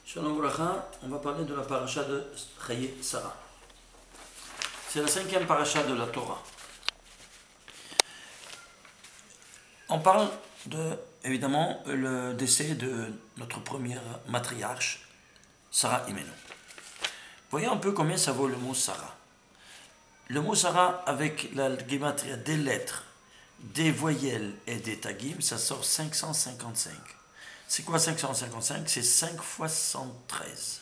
Shalom Bracha, on va parler de la paracha de Chaye Sarah. C'est la 5e paracha de la Torah. On parle de, évidemment, le décès de notre première matriarche, Sarah Imenu. Voyez un peu combien ça vaut le mot Sarah. Le mot Sarah, avec la gematria des lettres, des voyelles et des tagim, ça sort 555. C'est quoi 555? C'est 5 fois 113.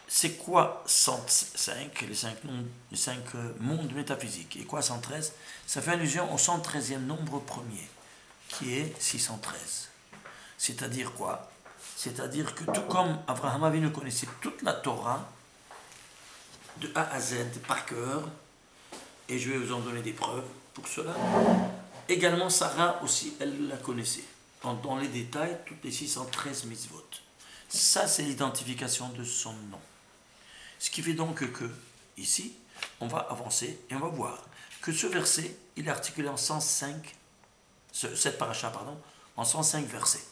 C'est quoi 105, les 5 mondes métaphysiques? Et quoi 113? Ça fait allusion au 113e nombre premier, qui est 613. C'est-à-dire quoi? C'est-à-dire que tout comme Abraham Avinu connaissait toute la Torah, de A à Z, par cœur, et je vais vous en donner des preuves pour cela, également Sarah aussi, elle la connaissait. Dans les détails, toutes les 613 mitzvot. Ça, c'est l'identification de son nom. Ce qui fait donc que, ici, on va avancer et on va voir que ce verset, il est articulé en 105, cette paracha, pardon, en 105 versets.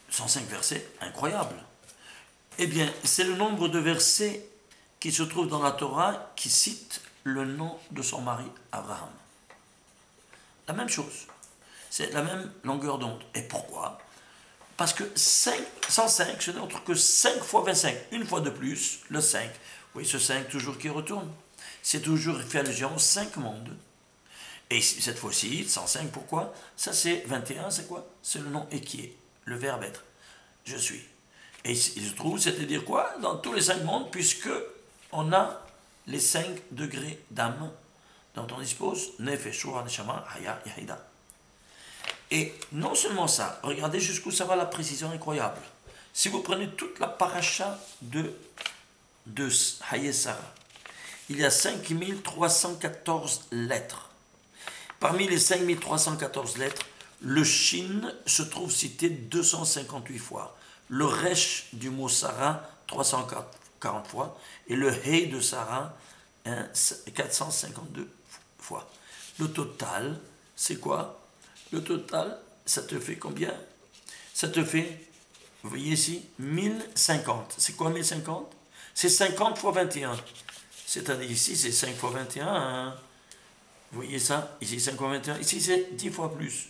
105 versets, incroyable. Eh bien, c'est le nombre de versets qui se trouvent dans la Torah qui cite le nom de son mari, Abraham. La même chose. C'est la même longueur d'onde. Et pourquoi? Parce que 105, ce n'est autre que 5 fois 25. Une fois de plus, le 5. Oui, ce 5 toujours qui retourne. C'est toujours fait allusion aux 5 mondes. Et cette fois-ci, 105, pourquoi? Ça c'est 21, c'est quoi? C'est le nom équier, le verbe être. Je suis. Et il se trouve, c'est-à-dire quoi? Dans tous les 5 mondes, puisque on a les 5 degrés d'âme dont on dispose, Nefesh, Shura, Neshama, Haya, Yahida. Et non seulement ça, regardez jusqu'où ça va la précision incroyable. Si vous prenez toute la paracha de Chaye Sarah, il y a 5314 lettres. Parmi les 5314 lettres, le Shin se trouve cité 258 fois, le Resh du mot Sarah 340 fois, et le He de Sarah 452 fois. Le total, c'est quoi? Le total, ça te fait combien? Ça te fait, vous voyez ici, 1050. C'est quoi 1050? C'est 50 fois 21. C'est-à-dire ici, c'est 5 fois 21. Hein. Vous voyez ça? Ici, 5 fois 21. Ici, c'est 10 fois plus.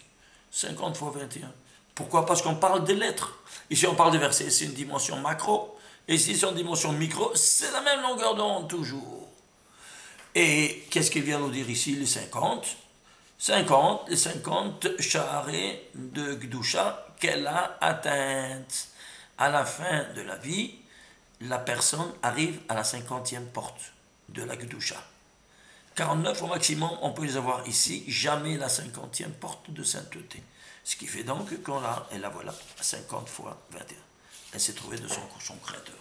50 fois 21. Pourquoi? Parce qu'on parle des lettres. Ici, on parle des versets, c'est une dimension macro. Et ici, c'est une dimension micro. C'est la même longueur d'onde, toujours. Et qu'est-ce qu'il vient nous dire ici, les 50? 50, les 50 charrés de Gdusha qu'elle a atteintes. À la fin de la vie, la personne arrive à la 50e porte de la Gdusha. 49 au maximum, on peut les avoir ici, jamais la 50e porte de sainteté. Ce qui fait donc qu'on l'a, et la voilà, 50 fois 21. Elle s'est trouvée de son créateur.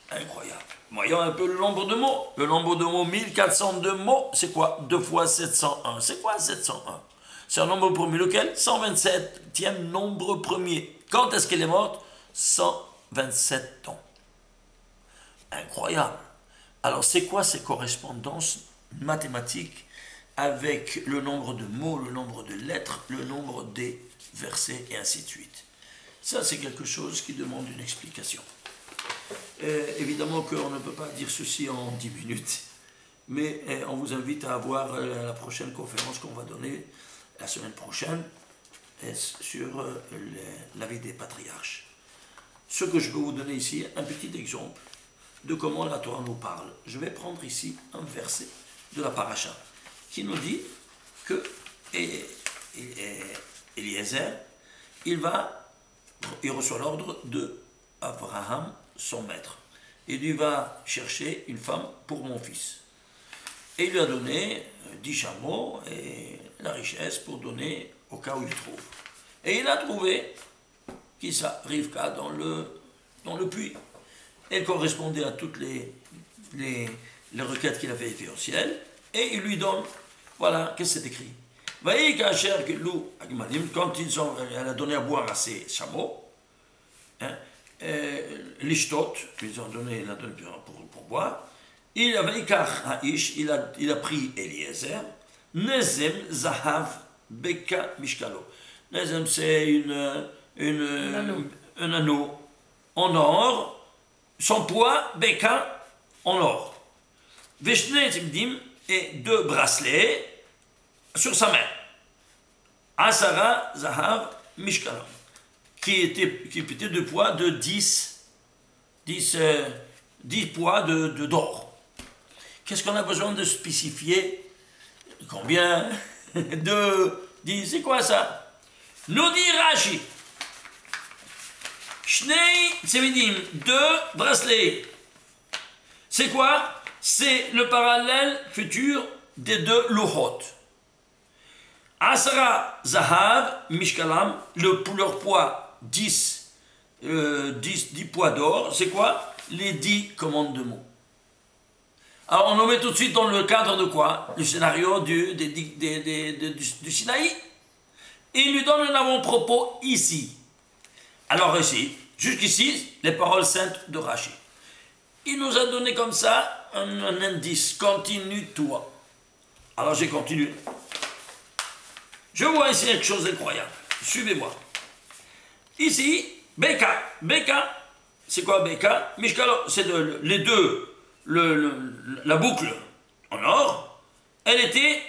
Incroyable. Voyons un peu le nombre de mots. Le nombre de mots, 1402 mots, c'est quoi? 2 fois 701. C'est quoi 701? C'est un nombre premier. Lequel? 127e nombre premier. Quand est-ce qu'elle est morte? 127 ans. Incroyable. Alors, c'est quoi ces correspondances mathématiques avec le nombre de mots, le nombre de lettres, le nombre des versets, et ainsi de suite? Ça, c'est quelque chose qui demande une explication. Évidemment qu'on ne peut pas dire ceci en 10 minutes, mais on vous invite à voir la prochaine conférence qu'on va donner la semaine prochaine sur la vie des patriarches. Ce que je peux vous donner ici, un petit exemple de comment la Torah nous parle. Je vais prendre ici un verset de la paracha qui nous dit que Eliezer, il reçoit l'ordre de Abraham, son maître. Il lui va chercher une femme pour mon fils. Et il lui a donné 10 chameaux et la richesse pour donner au cas où il trouve. Et il a trouvé qui ça, Rivka, dans le puits. Elle correspondait à toutes les requêtes qu'il avait faites au ciel. Et il lui donne, voilà, qu'est-ce que c'est écrit? Voyez qu'Acher, quand elle a donné à boire à ses chameaux, hein, l'ishtot, ils ont donné pour boire, il a pris Eliezer, Nezem Zahav Beka Mishkalo. Nezem, c'est un anneau en or, son poids, Beka, en or. Veshne Tzimdim, et 2 bracelets sur sa main. Asara Zahav Mishkalam, qui était de poids de 10 poids d'or. Qu'est-ce qu'on a besoin de spécifier? Combien de 10? C'est quoi ça? Nous dit Rashi. Shnei Tzemidim, 2 bracelets. C'est quoi? C'est le parallèle futur des 2 luchot. Asara Zahav Mishkalam, leur poids 10 poids d'or. C'est quoi? Les 10 commandements. Alors on nous met tout de suite dans le cadre de quoi? Le scénario du Sinaï. Et il lui donne un avant-propos ici. Alors ici, jusqu'ici, les paroles saintes de Rashi. Il nous a donné comme ça un indice. Continue-toi. Alors j'ai continué. Je vois ici quelque chose d'incroyable. Suivez-moi. Ici, Beka. Beka, c'est quoi Beka? Mishkalo, c'est les 2. La boucle en or, elle était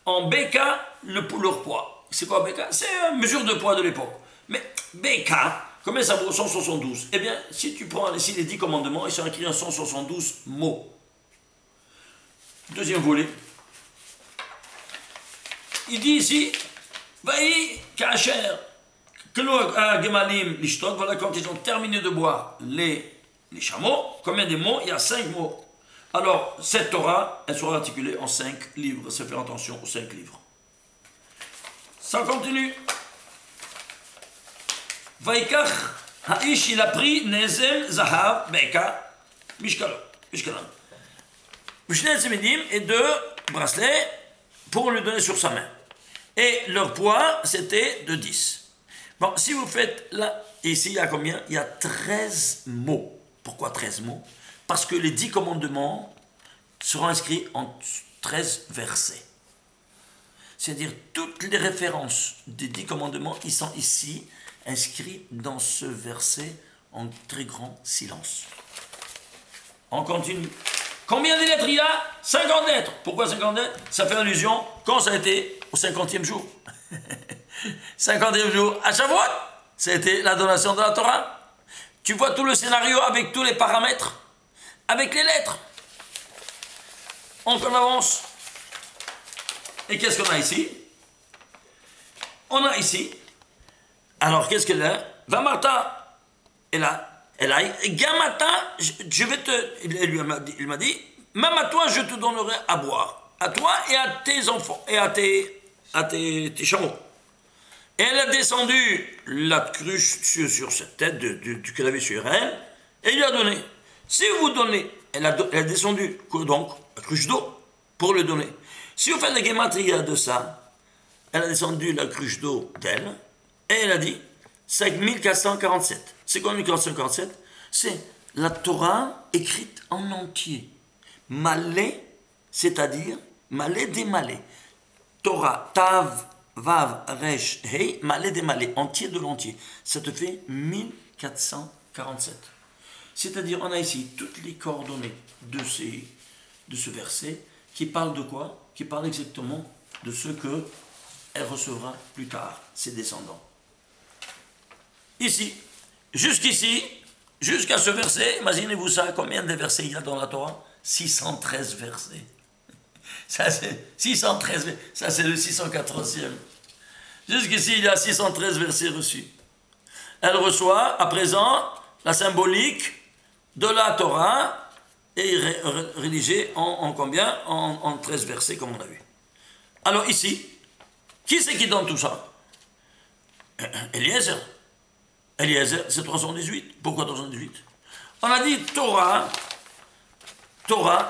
en Beka, leur poids. C'est quoi Beka? C'est une mesure de poids de l'époque. Mais Beka, combien ça vaut? 172. Eh bien, si tu prends ici les 10 commandements, ils sont écrits en 172 mots. Deuxième volet. Il dit ici, Vaï Kacher, Gemalim Lishtot, voilà quand ils ont terminé de boire les chameaux, combien de mots? Il y a 5 mots. Alors, cette Torah, elle sera articulée en 5 livres. C'est faire attention aux 5 livres. Ça continue. Vaikach Ha'ish, il a pris Nezem, Zahav, Beka, Mishkalam. Mishne Tzemidim et 2 bracelets pour lui donner sur sa main. Et leur poids, c'était de 10. Bon, si vous faites là, ici, il y a combien? Il y a 13 mots. Pourquoi 13 mots? Parce que les 10 commandements seront inscrits en 13 versets. C'est-à-dire, toutes les références des 10 commandements, ils sont ici inscrits dans ce verset en très grand silence. On continue. Combien de lettres il y a? 50 lettres. Pourquoi 50 lettres? Ça fait allusion quand ça a été au 50e jour. 50e jour à Shavuot, c'était la donation de la Torah. Tu vois tout le scénario avec tous les paramètres, avec les lettres. On avance. Et qu'est-ce qu'on a ici? On a ici. Alors, qu'est-ce qu'elle a? Vamarta. Elle a, Gamata, je vais te. Il m'a dit, même à toi, je te donnerai à boire. À toi et à tes enfants. Et à tes chameaux. Et elle a descendu la cruche sur cette tête qu'elle avait sur elle, et il lui a donné. Si vous donnez, elle a descendu, donc, la cruche d'eau, pour le donner. Si vous faites la gematria de ça, elle a descendu la cruche d'eau d'elle, et elle a dit 5447. C'est quoi 5447? C'est la Torah écrite en entier. Malé, c'est-à-dire, malé des malés. Torah, Tav, Vav, Resh, Hei, malé des malés, entier de l'entier. Ça te fait 1447. C'est-à-dire, on a ici toutes les coordonnées de ce verset qui parlent de quoi? Qui parlent exactement de ce qu'elle recevra plus tard, ses descendants. Ici, jusqu'ici, jusqu'à ce verset, imaginez-vous ça, combien de versets il y a dans la Torah? 613 versets. Ça, c'est 613, ça c'est le 614e. Jusqu'ici, il y a 613 versets reçus. Elle reçoit à présent la symbolique de la Torah et rédigée en combien? En 13 versets, comme on a vu. Alors ici, qui c'est qui donne tout ça? Eliezer. Eliezer, c'est 318. Pourquoi 318? On a dit Torah,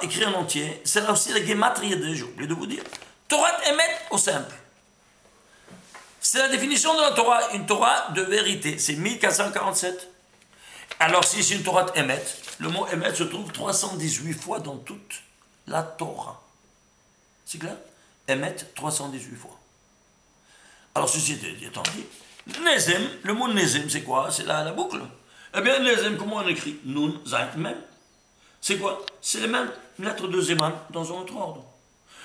écrit en entier, c'est là aussi la gematria de, j'ai oublié de vous dire. Torah émet au simple. C'est la définition de la Torah, une Torah de vérité. C'est 1447. Alors si c'est une Torah émet, le mot émet se trouve 318 fois dans toute la Torah. C'est clair? Émet 318 fois. Alors ceci étant dit, Nezem, le mot Nezem c'est quoi? C'est la boucle. Eh bien, Nezem, comment on écrit? Nun, Zain, même. C'est quoi? C'est les mêmes lettres de Zeman dans un autre ordre.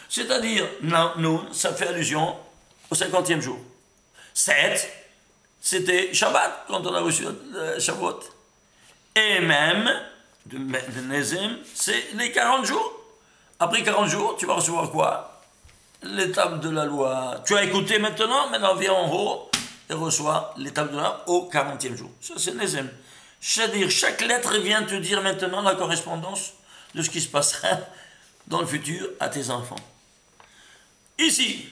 C'est-à-dire, Nun, ça fait allusion au 50e jour. 7, c'était Shabbat, quand on a reçu Shavuot. Et même, de Nezem, c'est les 40 jours. Après 40 jours, tu vas recevoir quoi? L'étape de la loi. Tu as écouté maintenant viens en haut et reçois l'étape de la loi au 40e jour. Ça, c'est Nezem. C'est-à-dire, chaque lettre vient te dire maintenant la correspondance de ce qui se passera dans le futur à tes enfants. Ici,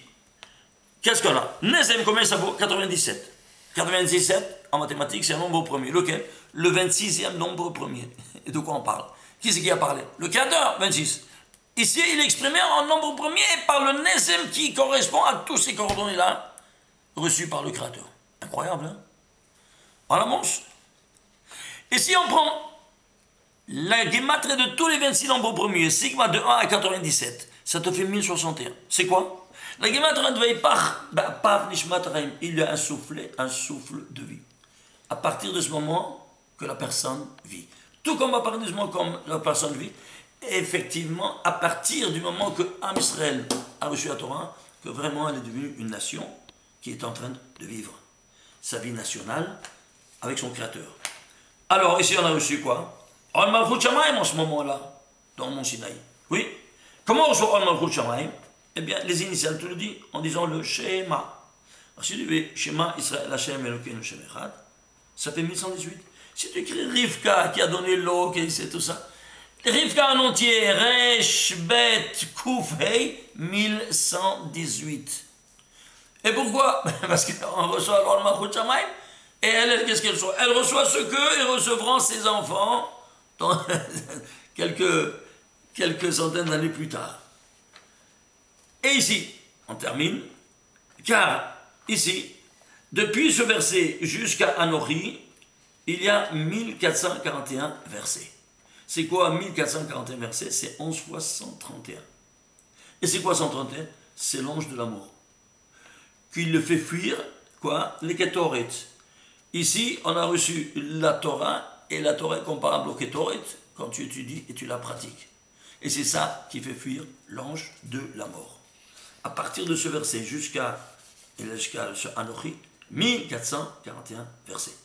qu'est-ce qu'on a? Nezem, combien ça vaut? 97. 97, en mathématiques, c'est un nombre premier. Lequel? Le 26e nombre premier. Et de quoi on parle? Qui c'est qui a parlé? Le créateur, 26. Ici, il est exprimé en nombre premier par le Nezem qui correspond à tous ces coordonnées-là reçus par le créateur. Incroyable, hein? Voilà, monstre. Et si on prend la guématrie de tous les 26 nombres premiers, sigma de 1 à 97, ça te fait 1061. C'est quoi? La guématrie de Veipach, Pav Nishmat Raim, il y a un souffle de vie. À partir de ce moment que la personne vit. Tout comme à partir de ce moment que la personne vit, effectivement, à partir du moment que Am Israël a reçu la Torah, que vraiment elle est devenue une nation qui est en train de vivre sa vie nationale avec son Créateur. Alors, ici, on a reçu quoi? On Malchut Shamaim en ce moment-là, dans le mont Sinaï. Oui. Comment on reçoit On Malchut Shamaim? Eh bien, les initiales te le disent en disant le Shema. Alors, si tu dis Shema Israël Hashem Elokeinu Shem Echad, ça fait 1118. Si tu écris Rivka qui a donné l'eau, qui c'est tout ça, Rivka en entier, Resh, Bet, Kouf, Hei, 1118. Et pourquoi? Parce qu'on reçoit alors le Malchut Shamaim. Et elle, qu'est-ce qu'elle reçoit? Elle reçoit ce que recevront ses enfants dans quelques centaines d'années plus tard. Et ici, on termine, car ici, depuis ce verset jusqu'à Anochi, il y a 1441 versets. C'est quoi 1441 versets? C'est 11 fois 131. Et c'est quoi 131? C'est l'ange de la mort. Qui le fait fuir, quoi? Les Ketoret. Ici, on a reçu la Torah, et la Torah est comparable au Ketoret, quand tu étudies et tu la pratiques. Et c'est ça qui fait fuir l'ange de la mort. À partir de ce verset jusqu'à ce Anochi, 1441 versets.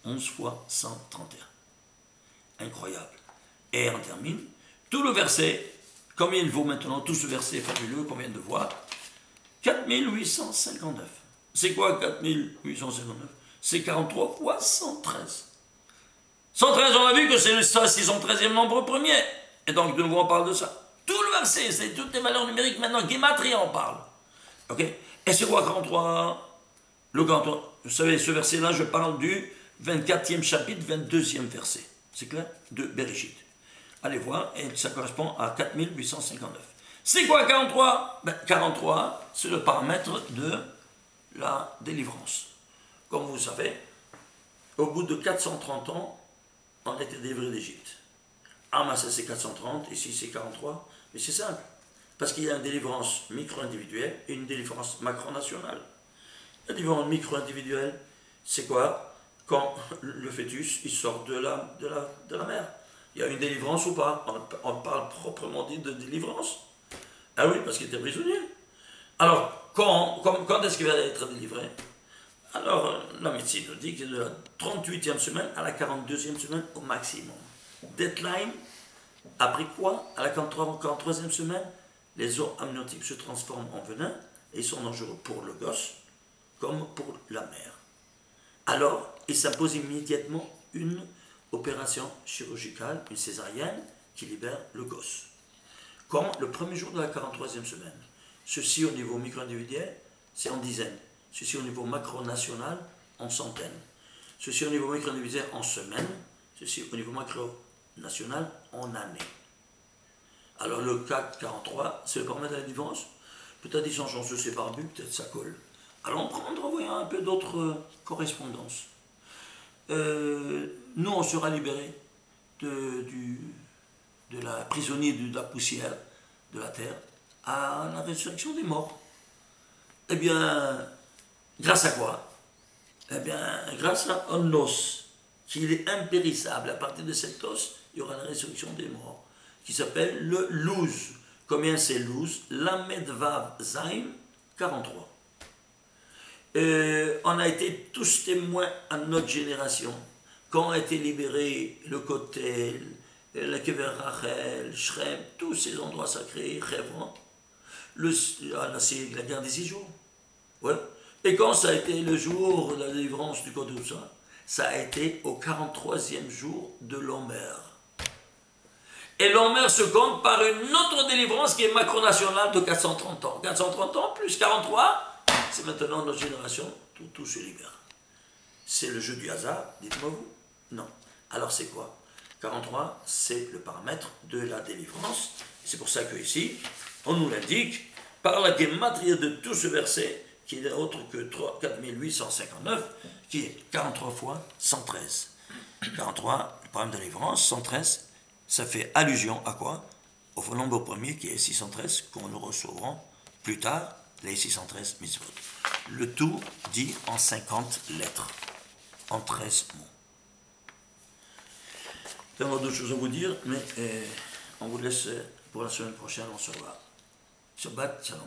11 fois 131. Incroyable. Et on termine. Tout le verset, combien il vaut maintenant? Tout ce verset fabuleux qu'on vient de voir. 4859. C'est quoi 4859? C'est 43 fois 113. 113, on a vu que c'est le 613e nombre premier. Et donc, de nouveau, on parle de ça. Tout le verset, c'est toutes les valeurs numériques. Maintenant, Guématria en parle. Ok? Et c'est quoi 43? Le 43. Vous savez, ce verset-là, je parle du 24e chapitre, 22e verset. C'est clair? De Bereshit. Allez voir, et ça correspond à 4859. C'est quoi 43? 43, c'est le paramètre de la délivrance. Comme vous savez, au bout de 430 ans, on était délivré d'Égypte. Amassé c'est 430, ici c'est 43, mais c'est simple. Parce qu'il y a une délivrance micro-individuelle et une délivrance macro-nationale. La délivrance micro-individuelle, c'est quoi? Quand le fœtus il sort de la mère. Il y a une délivrance ou pas? On parle proprement dit de délivrance. Ah oui, parce qu'il était prisonnier. Alors, quand est-ce qu'il va être délivré? Alors, la médecine nous dit que de la 38e semaine à la 42e semaine au maximum. Deadline, après quoi? À la 43e semaine, les os amniotiques se transforment en venin et ils sont dangereux pour le gosse comme pour la mère. Alors, il s'impose immédiatement une opération chirurgicale, une césarienne, qui libère le gosse. Quand le premier jour de la 43e semaine, ceci au niveau micro-individuel, c'est en dizaines. Ceci au niveau macro-national, en centaines. Ceci au niveau micro-individuel, en semaines. Ceci au niveau macro-national, en années. Alors le cas 43, c'est le paramètre de la délivrance. Peut-être ils sont chanceux, c'est barbu, peut-être ça colle. Allons prendre, voyons un peu d'autres correspondances. Nous, on sera libérés de la prisonnier de la poussière de la terre à la résurrection des morts. Eh bien, grâce à quoi? Eh bien, grâce à un os qu'il est impérissable. À partir de cet os, il y aura la résurrection des morts, qui s'appelle le Luz. Combien c'est Luz? Lamed Vav Zaim 43. On a été tous témoins à notre génération. Quand a été libéré le Kotel, la Kever Rachel, Shrem, tous ces endroits sacrés, Hebron, c'est la guerre des 6 jours. Ouais. Et quand ça a été le jour de la délivrance du Code de ça a été au 43e jour de l'Omer. Et l'Omer se compte par une autre délivrance qui est macro-nationale de 430 ans. 430 ans plus 43, c'est maintenant notre génération, tout se libère. C'est le jeu du hasard, dites-moi vous? Non. Alors c'est quoi? 43, c'est le paramètre de la délivrance. C'est pour ça que ici, on nous l'indique par la gématria de tout ce verset, qui n'est autre que 4859, qui est 43 fois 113. 43, le paramètre de délivrance, 113, ça fait allusion à quoi? Au nombre premier qui est 613, qu'on nous recevrons plus tard, les 613 mitzvot. Le tout dit en 50 lettres, en 13 mots. Il y a d'autres choses à vous dire, mais on vous laisse pour la semaine prochaine, on se revoit. Shabbat, shalom.